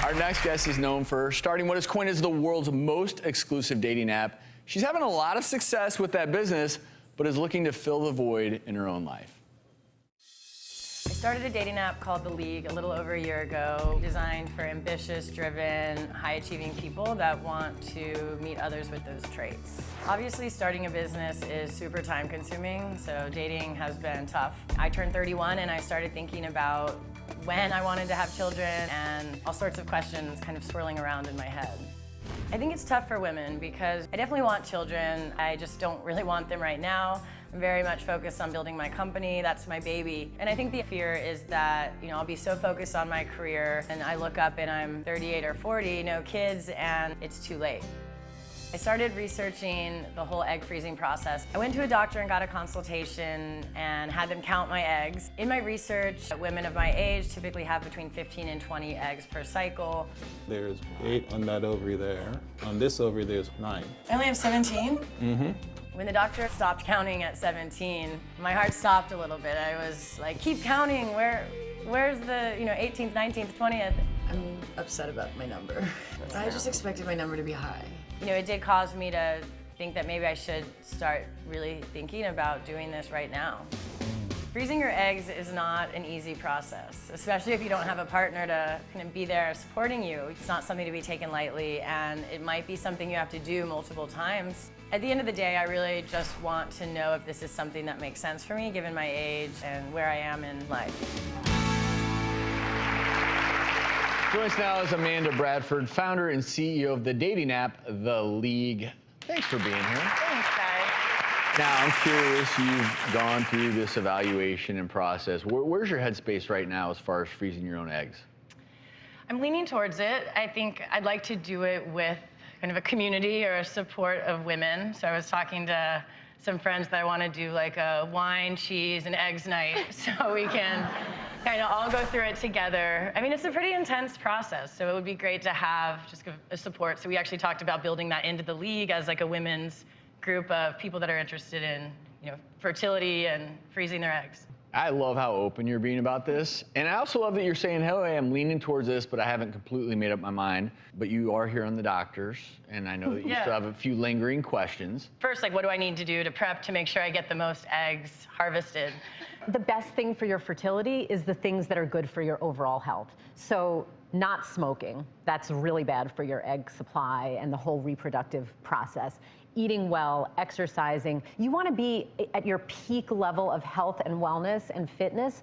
Our next guest is known for starting what is coined as the world's most exclusive dating app. She's having a lot of success with that business, but is looking to fill the void in her own life. I started a dating app called The League a little over a year ago, designed for ambitious, driven, high-achieving people that want to meet others with those traits. Obviously, starting a business is super time-consuming, so dating has been tough. I turned 31 and I started thinking about when I wanted to have children and all sorts of questions kind of swirling around in my head. I think it's tough for women because I definitely want children. I just don't really want them right now. I'm very much focused on building my company. That's my baby. And I think the fear is that, I'll be so focused on my career and I look up and I'm 38 or 40, no kids, and it's too late. I started researching the whole egg freezing process. I went to a doctor and got a consultation and had them count my eggs. In my research, women of my age typically have between 15 and 20 eggs per cycle. There's 8 on that ovary there. On this ovary, there's 9. I only have 17? Mm-hmm. When the doctor stopped counting at 17, my heart stopped a little bit. I was like, keep counting, where's the 18th, 19th, 20th? I'm upset about my number. I just expected my number to be high. It did cause me to think that maybe I should start really thinking about doing this right now. Freezing your eggs is not an easy process, especially if you don't have a partner to kind of be there supporting you. It's not something to be taken lightly, and it might be something you have to do multiple times. At the end of the day, I really just want to know if this is something that makes sense for me, given my age and where I am in life. Joining us now is Amanda Bradford, founder and CEO of the dating app, The League. Thanks for being here. Thanks, guys. Now, I'm curious, you've gone through this evaluation and process. Where's your headspace right now as far as freezing your own eggs? I'm leaning towards it. I think I'd like to do it with kind of a community or a support of women. So I was talking to some friends that I want to do like a wine, cheese, and eggs night so we can kind of all go through it together. I mean, it's a pretty intense process, so it would be great to have just a support. So we actually talked about building that into the league as like a women's group of people that are interested in, fertility and freezing their eggs. I love how open you're being about this. And I also love that you're saying, hey, I'm leaning towards this, but I haven't completely made up my mind. But you are here on the doctors, and I know that you still have a few lingering questions. First, what do I need to do to prep to make sure I get the most eggs harvested? The best thing for your fertility is the things that are good for your overall health. So not smoking, that's really bad for your egg supply and the whole reproductive process. Eating well, exercising. You want to be at your peak level of health and wellness and fitness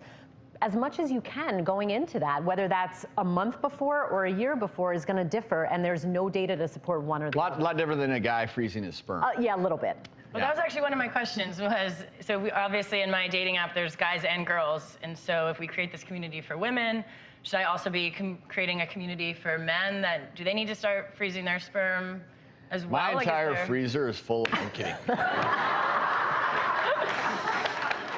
as much as you can going into that. Whether that's a month before or a year before is going to differ, and there's no data to support one or the other. A lot different than a guy freezing his sperm. Yeah, a little bit. Well, that was actually one of my questions obviously in my dating app, there's guys and girls. And so if we create this community for women, should I also be creating a community for men do they need to start freezing their sperm as well? My entire freezer is full of, I'm kidding.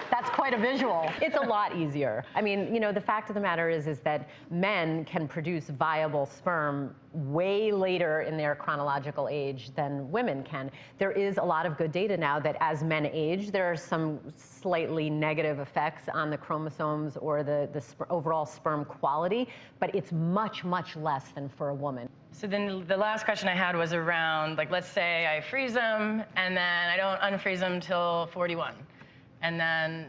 That's quite a visual. It's a lot easier. I mean, the fact of the matter is that men can produce viable sperm way later in their chronological age than women can. There is a lot of good data now that as men age, there are some slightly negative effects on the chromosomes or the overall sperm quality, but it's much, much less than for a woman. So then the last question I had was around, let's say I freeze them and then I don't unfreeze them till 41. And then,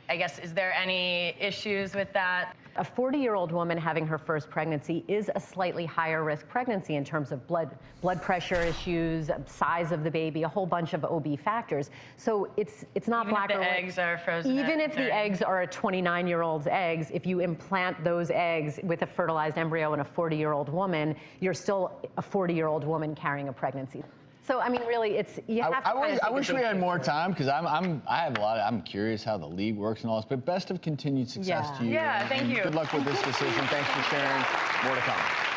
I guess, is there any issues with that? A 40-year-old woman having her first pregnancy is a slightly higher risk pregnancy in terms of blood pressure issues, size of the baby, a whole bunch of OB factors. So it's not black or white. Even if the eggs are frozen. Even if the eggs are a 29-year-old's eggs, if you implant those eggs with a fertilized embryo in a 40-year-old woman, you're still a 40-year-old woman carrying a pregnancy. So I mean, really, you have to. I wish we had more time because I'm curious how the league works and all this. But best of continued success to you. Yeah, thank you. Good luck with this decision. Thanks for sharing. More to come.